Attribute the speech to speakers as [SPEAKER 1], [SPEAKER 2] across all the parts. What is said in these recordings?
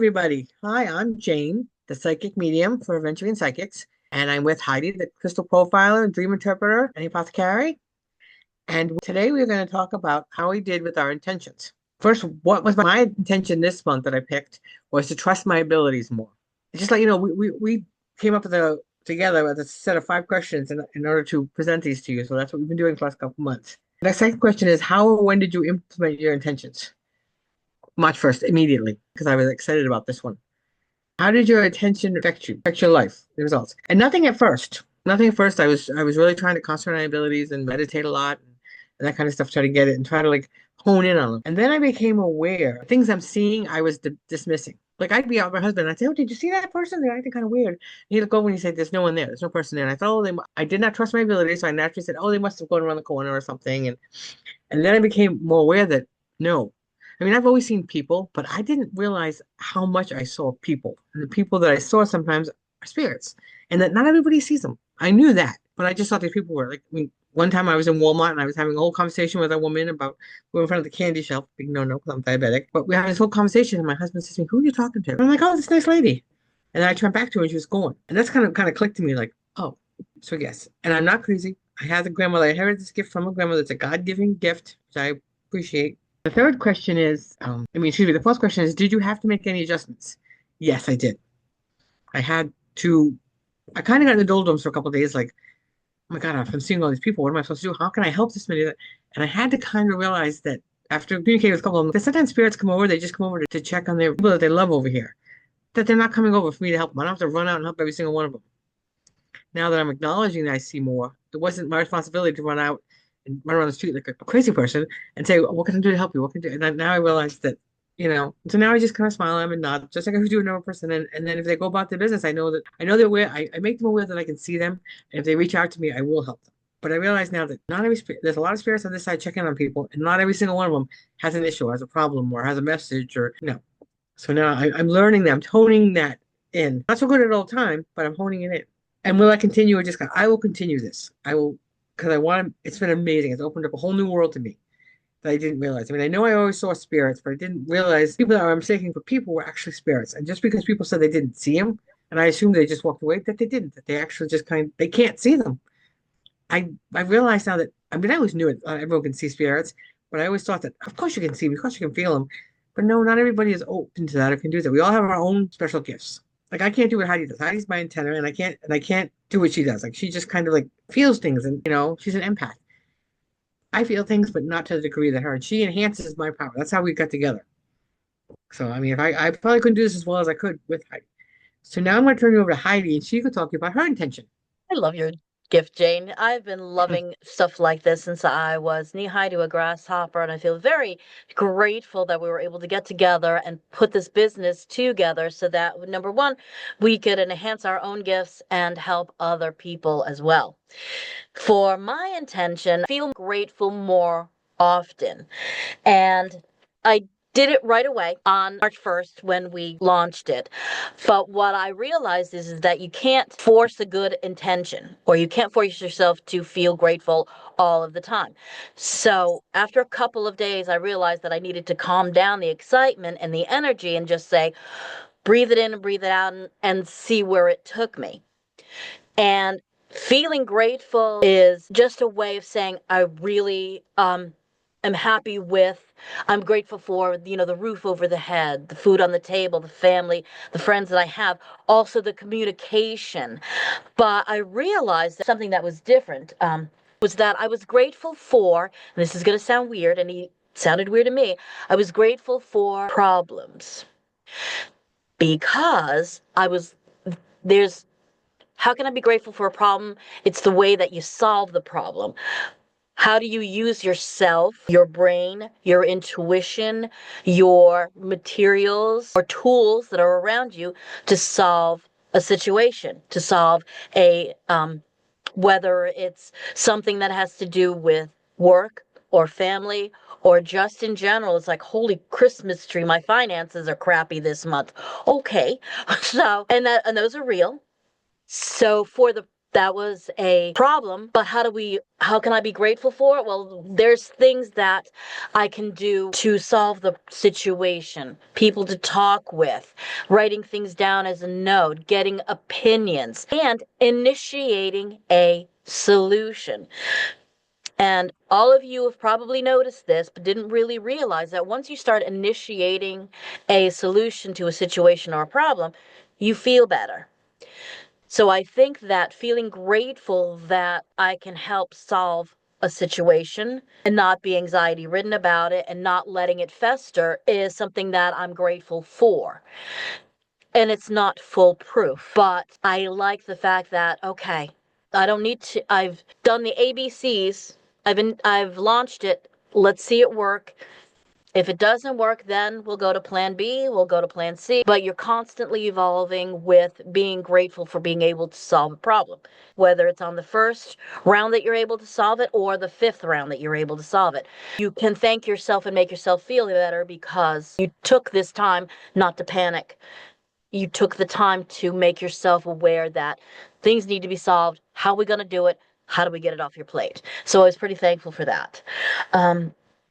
[SPEAKER 1] Everybody. Hi, I'm Jane, the psychic medium for Adventuring Psychics, and I'm with Heidi, the crystal profiler, dream interpreter, and apothecary. And today we're going to talk about how we did with our intentions. First, what was my intention this month that I picked was to trust my abilities more. Just like, we came up with together with a set of 5 questions in order to present these to you. So that's what we've been doing for the last couple months. The second question is, how or when did you implement your intentions? March 1st, immediately, because I was excited about this one. How did your attention affect your life, the results? And nothing at first. Nothing at first. I was really trying to concentrate on my abilities and meditate a lot and that kind of stuff, try to get it and try to like hone in on them. And then I became aware things I'm seeing, I was dismissing. Like I'd be out with my husband, and I'd say, "Oh, did you see that person? They're acting kind of weird." And he'd look over and he'd say, "There's no one there. There's no person there." And I thought, "Oh, I did not trust my abilities," so I naturally said, "Oh, they must have gone around the corner or something." And then I became more aware that no. I mean, I've always seen people, but I didn't realize how much I saw people. And the people that I saw sometimes are spirits, and that not everybody sees them. I knew that, but I just thought these people were like, I mean, one time I was in Walmart and I was having a whole conversation with a woman about, we were in front of the candy shelf, big no-no, because I'm diabetic. But we had this whole conversation, and my husband says to me, "Who are you talking to?" And I'm like, "Oh, this nice lady." And then I turned back to her and she was gone. And that's kind of clicked to me like, oh, so yes. And I'm not crazy. I had a grandmother. I inherited this gift from a grandmother. It's a God-given gift, which I appreciate. The third question is, excuse me, the fourth question is, did you have to make any adjustments? Yes, I did. I had to, I kind of got in the doldrums for a couple of days, like, oh my God, if I'm seeing all these people, what am I supposed to do? How can I help this many? And I had to kind of realize that after communicating with a couple of them, that sometimes spirits come over, they just come over to check on their people that they love over here, that they're not coming over for me to help them. I don't have to run out and help every single one of them. Now that I'm acknowledging that I see more, it wasn't my responsibility to run out and run around the street like a crazy person and say, "What can I do to help you? What can I do?" Now I realize that, so now I just kind of smile at them and nod, just like I would do a normal person. And then if they go about their business, I know they're aware. I make them aware that I can see them. And if they reach out to me, I will help them. But I realize now that not every there's a lot of spirits on this side checking on people, and not every single one of them has an issue, has a problem, or has a message, or So now I'm learning that. I'm honing that in. Not so good at all the time, but I'm honing it in. And will I continue or I will continue this. I will, because I want to, it's been amazing. It's opened up a whole new world to me that I didn't realize. I mean, I know I always saw spirits, but I didn't realize people that I'm mistaking for people were actually spirits. And just because people said they didn't see them, and I assumed they just walked away, that they didn't, that they actually just they can't see them. I realize now that, I mean, I always knew it, everyone can see spirits, but I always thought that, of course you can see them, of course you can feel them. But no, not everybody is open to that or can do that. We all have our own special gifts. Like I can't do what Heidi does. Heidi's my antenna, and I can't do what she does. Like she just kind of like feels things, and she's an empath. I feel things, but not to the degree that her. And she enhances my power. That's how we got together. So I mean, if I probably couldn't do this as well as I could with Heidi. So now I'm going to turn you over to Heidi, and she could talk to you about her intention.
[SPEAKER 2] I love your gift, Jane. I've been loving stuff like this since I was knee-high to a grasshopper, and I feel very grateful that we were able to get together and put this business together so that, number one, we could enhance our own gifts and help other people as well. For my intention, I feel grateful more often. And I did it right away on March 1st when we launched it. But what I realized is that you can't force a good intention, or you can't force yourself to feel grateful all of the time. So after a couple of days, I realized that I needed to calm down the excitement and the energy and just say, breathe it in and breathe it out, and see where it took me. And feeling grateful is just a way of saying I really am happy with, I'm grateful for, the roof over the head, the food on the table, the family, the friends that I have, also the communication. But I realized that something that was different was that I was grateful for, and this is going to sound weird, and he sounded weird to me, I was grateful for problems because there's how can I be grateful for a problem? It's the way that you solve the problem. How do you use yourself, your brain, your intuition, your materials or tools that are around you to solve a situation, to solve whether it's something that has to do with work or family or just in general. It's like, holy Christmas tree, my finances are crappy this month. Okay. So, and those are real. So for the that was a problem, but how can I be grateful for it? Well, there's things that I can do to solve the situation, people to talk with, writing things down as a note, getting opinions, and initiating a solution. And all of you have probably noticed this, but didn't really realize that once you start initiating a solution to a situation or a problem, you feel better. So I think that feeling grateful that I can help solve a situation and not be anxiety ridden about it and not letting it fester is something that I'm grateful for. And it's not foolproof, but I like the fact that, okay, I don't need to, I've done the ABCs, I've launched it, let's see it work. If it doesn't work, then we'll go to plan B, we'll go to plan C, but you're constantly evolving with being grateful for being able to solve a problem, whether it's on the first round that you're able to solve it or the fifth round that you're able to solve it. You can thank yourself and make yourself feel better because you took this time not to panic. You took the time to make yourself aware that things need to be solved. How are we going to do it? How do we get it off your plate? So I was pretty thankful for that.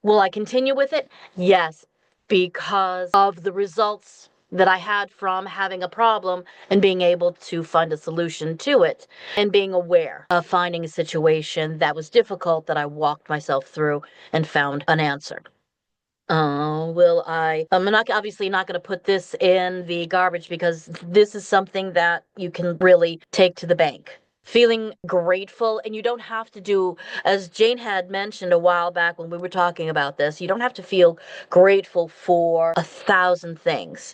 [SPEAKER 2] Will I continue with it? Yes, because of the results that I had from having a problem and being able to find a solution to it and being aware of finding a situation that was difficult that I walked myself through and found an answer. I'm not obviously not going to put this in the garbage because this is something that you can really take to the bank. Feeling grateful, and you don't have to do, as Jane had mentioned a while back when we were talking about this, you don't have to feel grateful for 1,000 things.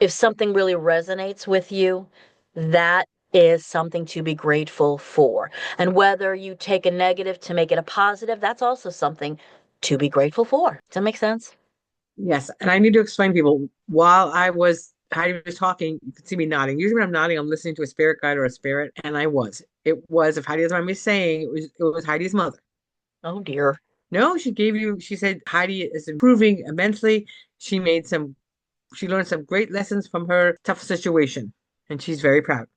[SPEAKER 2] If something really resonates with you, that is something to be grateful for. And whether you take a negative to make it a positive, that's also something to be grateful for. Does that make sense?
[SPEAKER 1] Yes, and I need to explain to people while Heidi was talking, you could see me nodding. Usually when I'm nodding, I'm listening to a spirit guide or a spirit, and I was. It was, if Heidi doesn't mind me saying, it was Heidi's mother.
[SPEAKER 2] Oh dear.
[SPEAKER 1] No, she said Heidi is improving immensely. She learned some great lessons from her tough situation, and she's very proud.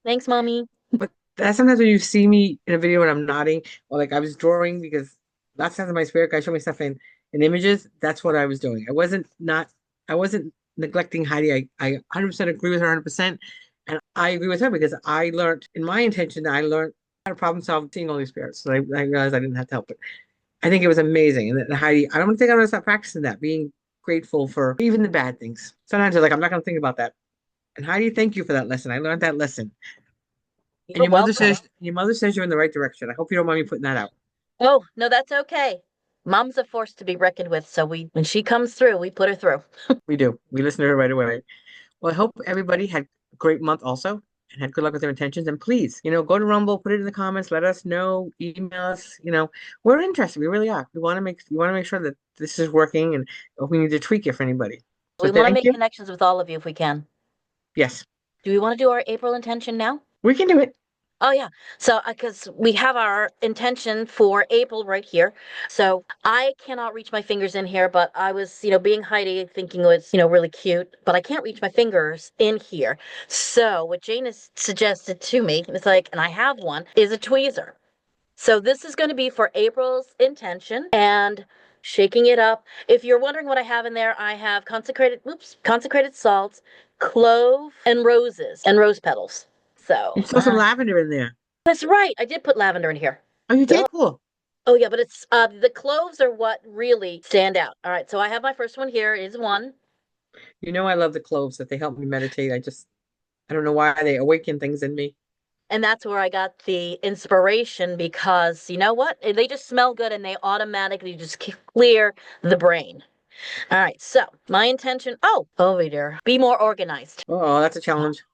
[SPEAKER 2] Thanks, Mommy.
[SPEAKER 1] But that's sometimes when you see me in a video when I'm nodding, or like I was drawing because lots of times my spirit guide showed me stuff in images. That's what I was doing. I wasn't neglecting Heidi. I 100% agree with her 100%. And I agree with her because I learned in my intention, I learned how to problem solve seeing all these spirits. So I realized I didn't have to help it. I think it was amazing. And that Heidi, I don't think I'm gonna stop practicing that, being grateful for even the bad things. Sometimes you're like, I'm not gonna think about that. And Heidi, thank you for that lesson. I learned that lesson. And
[SPEAKER 2] You're welcome.
[SPEAKER 1] your mother says you're in the right direction. I hope you don't mind me putting that out.
[SPEAKER 2] Oh, no, that's okay. Mom's a force to be reckoned with, so when she comes through, we put her through.
[SPEAKER 1] We do. We listen to her right away. Well, I hope everybody had a great month also and had good luck with their intentions. And please, go to Rumble, put it in the comments, let us know, email us. We're interested. We really are. We want to make sure that this is working and if we need to tweak it for anybody. So
[SPEAKER 2] We want to
[SPEAKER 1] thank
[SPEAKER 2] make
[SPEAKER 1] you.
[SPEAKER 2] connections with all of you if we can.
[SPEAKER 1] Yes,
[SPEAKER 2] Do we want to do our April intention now?
[SPEAKER 1] we can do it.
[SPEAKER 2] Oh, yeah. So, because we have our intention for April right here. So, I cannot reach my fingers in here, but I was, being Heidi, thinking it was, really cute, but I can't reach my fingers in here. So, what Jane has suggested to me, it's like, and I have one, is a tweezer. So, this is going to be for April's intention and shaking it up. If you're wondering what I have in there, I have consecrated salt, clove, and roses and rose petals.
[SPEAKER 1] You
[SPEAKER 2] So,
[SPEAKER 1] saw some lavender in there.
[SPEAKER 2] that's right. I did put lavender in here.
[SPEAKER 1] Oh, you
[SPEAKER 2] Duh.
[SPEAKER 1] did? Cool.
[SPEAKER 2] Oh yeah, but it's the cloves are what really stand out. All right, so I have my first one here. Is one,
[SPEAKER 1] I love the cloves that they help me meditate. I don't know why they awaken things in me.
[SPEAKER 2] and that's where I got the inspiration because you know what? They just smell good and they automatically just clear the brain. All right, so my intention. Oh, dear. Be more organized.
[SPEAKER 1] Oh, that's a challenge for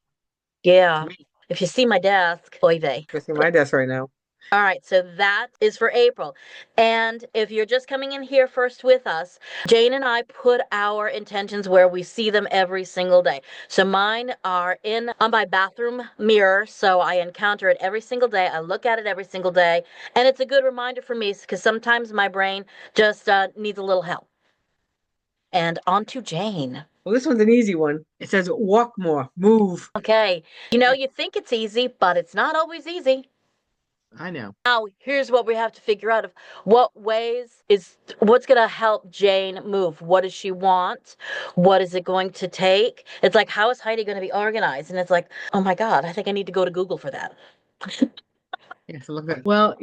[SPEAKER 2] Yeah.
[SPEAKER 1] me.
[SPEAKER 2] If you see my desk, oy vey.
[SPEAKER 1] Go through my desk right now.
[SPEAKER 2] All right, so that is for April. And if you're just coming in here first with us, Jane and I put our intentions where we see them every single day. So mine are on my bathroom mirror, so I encounter it every single day. I look at it every single day, and it's a good reminder for me because sometimes my brain just needs a little help. And on to Jane.
[SPEAKER 1] Well, this one's an easy one. It says walk more, move.
[SPEAKER 2] Okay. You think it's easy, but it's not always easy.
[SPEAKER 1] I know.
[SPEAKER 2] Now, here's what we have to figure out of what's going to help Jane move? What does she want? What is it going to take? It's like, how is Heidi going to be organized? And it's like, oh my God, I think I need to go to Google for that.
[SPEAKER 1] Yes, look at. Well,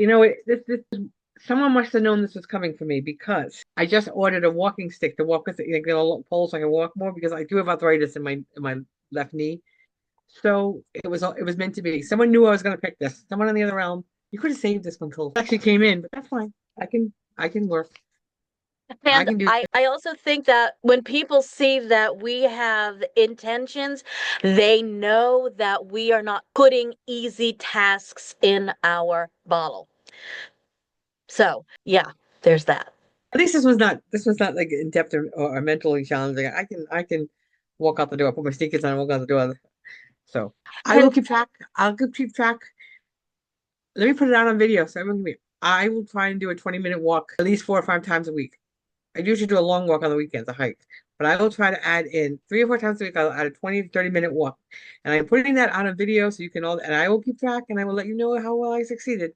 [SPEAKER 1] someone must have known this was coming for me because I just ordered a walking stick to walk with, get a little pole so I can walk more because I do have arthritis in my left knee. So it was meant to be. Someone knew I was going to pick this. Someone in the other realm. You could have saved this one, Cole. Actually came in, but that's fine. I can work. I
[SPEAKER 2] And
[SPEAKER 1] can do.
[SPEAKER 2] I also think that when people see that we have intentions, they know that we are not putting easy tasks in our bottle. So, yeah, there's that.
[SPEAKER 1] At least this was not like in depth or mentally challenging. I can walk out the door, put my sneakers on, and walk out the door. So I will
[SPEAKER 2] And
[SPEAKER 1] keep track. I'll keep track. Let me put it out on video so everyone can be. I will try and do a 20-minute walk at least 4 or 5 times a week. I usually do a long walk on the weekends, a hike, but I will try to add in 3 or 4 times a week. I'll add a 20 to 30-minute walk, and I'm putting that on a video so you can all. And I will keep track, and I will let you know how well I succeeded.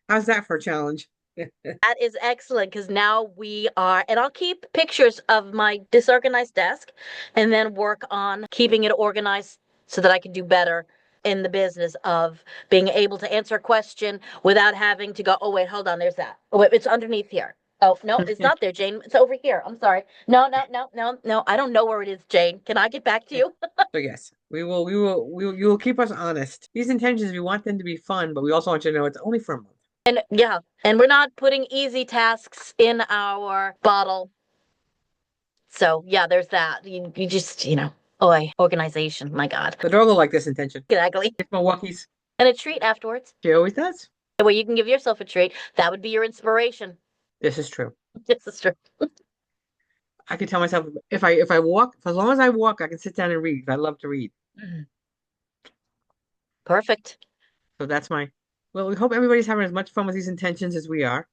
[SPEAKER 1] How's that for a challenge?
[SPEAKER 2] that is excellent because now we are, and I'll keep pictures of my disorganized desk and then work on keeping it organized so that I can do better in the business of being able to answer a question without having to go, oh, wait, hold on, there's that. Oh, wait, it's underneath here. Oh, no, it's not there, Jane. It's over here. I'm sorry. No, no, no, no, no. I don't know where it is, Jane. Can I get back to you?
[SPEAKER 1] So yes, you will keep us honest. These intentions, we want them to be fun, but we also want you to know it's only for a month.
[SPEAKER 2] And yeah, and we're not putting easy tasks in our bottle. So yeah, there's that. You just, organization. My God.
[SPEAKER 1] The dog will like this intention.
[SPEAKER 2] Exactly.
[SPEAKER 1] It's Milwaukee's.
[SPEAKER 2] And a treat afterwards.
[SPEAKER 1] She always does.
[SPEAKER 2] The way you can give yourself a treat. That would be your inspiration.
[SPEAKER 1] This is true.
[SPEAKER 2] This is true.
[SPEAKER 1] I can tell myself if I walk, for as long as I walk, I can sit down and read. I love to read.
[SPEAKER 2] Mhm. Perfect.
[SPEAKER 1] So that's my. Well, we hope everybody's having as much fun with these intentions as we are.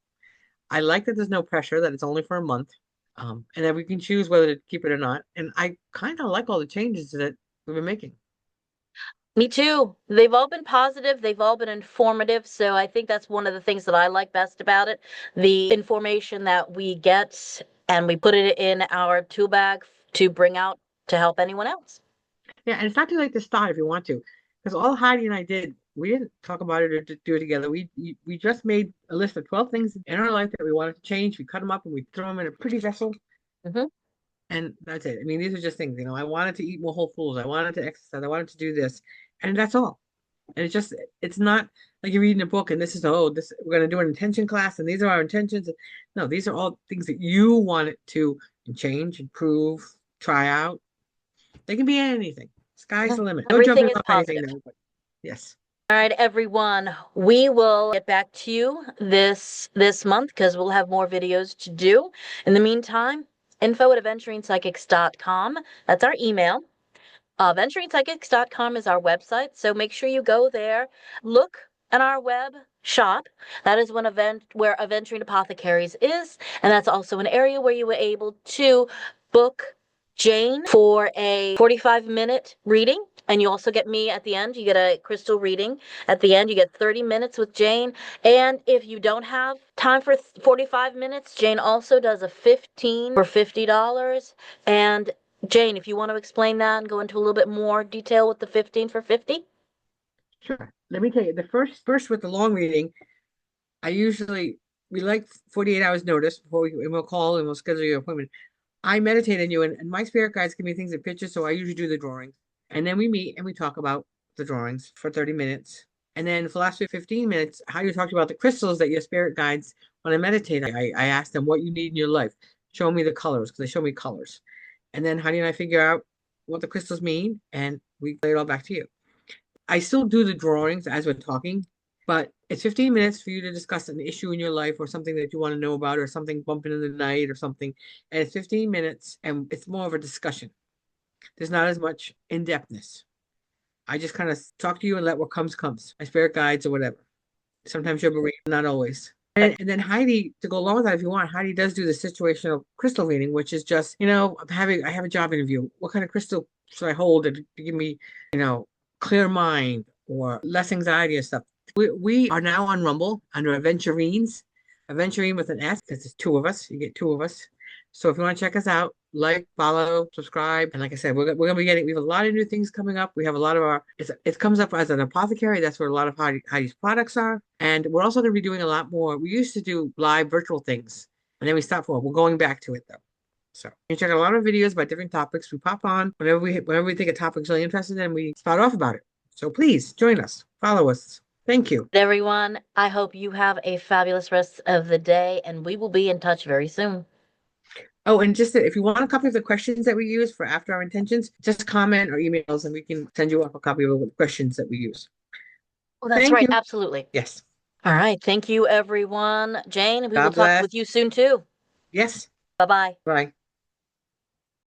[SPEAKER 1] I like that there's no pressure, that it's only for a month, and that we can choose whether to keep it or not. And I kind of like all the changes that we've been making.
[SPEAKER 2] Me too. They've all been positive. They've all been informative. So I think that's one of the things that I like best about it. The information that we get and we put it in our tool bag to bring out to help anyone else.
[SPEAKER 1] Yeah, and it's not too late to start if you want to, because all Heidi and I did, we didn't talk about it or do it together. We just made a list of 12 things in our life that we wanted to change. We cut them up and we throw them in a pretty vessel,
[SPEAKER 2] Hmm.
[SPEAKER 1] and that's it. I mean, these are just things, I wanted to eat more whole foods. I wanted to exercise. I wanted to do this, and that's all. And it's not like you're reading a book and this is, oh, this we're going to do an intention class and these are our intentions. No, these are all things that you wanted to change, improve, try out. They can be anything. Sky's the limit. No
[SPEAKER 2] Everything
[SPEAKER 1] jumping
[SPEAKER 2] is
[SPEAKER 1] off anything
[SPEAKER 2] positive.
[SPEAKER 1] though. But yes.
[SPEAKER 2] All right, everyone. We will get back to you this month because we'll have more videos to do. In the meantime, info@aventuringpsychics.com. That's our email. Aventuringpsychics.com is our website, so make sure you go there. Look at our web shop. That is one event where Aventuring Apothecaries is, and that's also an area where you were able to book Jane for a 45-minute reading. And you also get me at the end. You get a crystal reading at the end. You get 30 minutes with Jane. And if you don't have time for 45 minutes, Jane also does a 15 for $50. And Jane, if you want to explain that and go into a little bit more detail with the 15 for 50.
[SPEAKER 1] Sure. Let me tell you, the first with the long reading, we like 48 hours notice before and we'll call and we'll schedule your appointment. I meditate on you and my spirit guides give me things in pictures, so I usually do the drawings. And then we meet and we talk about the drawings for 30 minutes. And then for the last 15 minutes, how you talked about the crystals that your spirit guides when I meditate. I ask them what you need in your life. Show me the colors, because they show me colors. And then Honey and I figure out what the crystals mean and we lay it all back to you. I still do the drawings as we're talking, but it's 15 minutes for you to discuss an issue in your life or something that you want to know about or something bumping in the night or something. And it's 15 minutes and it's more of a discussion. There's not as much in-depthness. I just kind of talk to you and let what comes. My spirit guides or whatever. Sometimes you're bereaved, not always. And then Heidi, to go along with that, if you want, Heidi does do the situational crystal reading, which is just, I have a job interview. What kind of crystal should I hold to give me, clear mind or less anxiety and stuff? We are now on Rumble under Aventurines, Aventurine with an S, because it's two of us. You get two of us. So if you want to check us out, like, follow, subscribe. And like I said, we're gonna be we have a lot of new things coming up. We have a lot of it comes up as an apothecary. That's where a lot of Heidi's products are. And we're also gonna be doing a lot more. We used to do live virtual things, and then we stopped for it. We're going back to it though. So you check out a lot of videos about different topics. We pop on whenever we think a topic's really interesting, and we spout off about it. So please join us, follow us. Thank you.
[SPEAKER 2] Everyone, I hope you have a fabulous rest of the day, and we will be in touch very soon.
[SPEAKER 1] Oh, and just if you want a copy of the questions that we use for After Our Intentions, just comment or emails and we can send you up a copy of the questions that we use.
[SPEAKER 2] Oh, that's
[SPEAKER 1] Thank
[SPEAKER 2] right.
[SPEAKER 1] you.
[SPEAKER 2] Absolutely.
[SPEAKER 1] Yes.
[SPEAKER 2] All right. Thank you, everyone. Jane, we will
[SPEAKER 1] God
[SPEAKER 2] talk
[SPEAKER 1] bless.
[SPEAKER 2] with you soon too.
[SPEAKER 1] Yes.
[SPEAKER 2] Bye-bye.
[SPEAKER 1] Bye.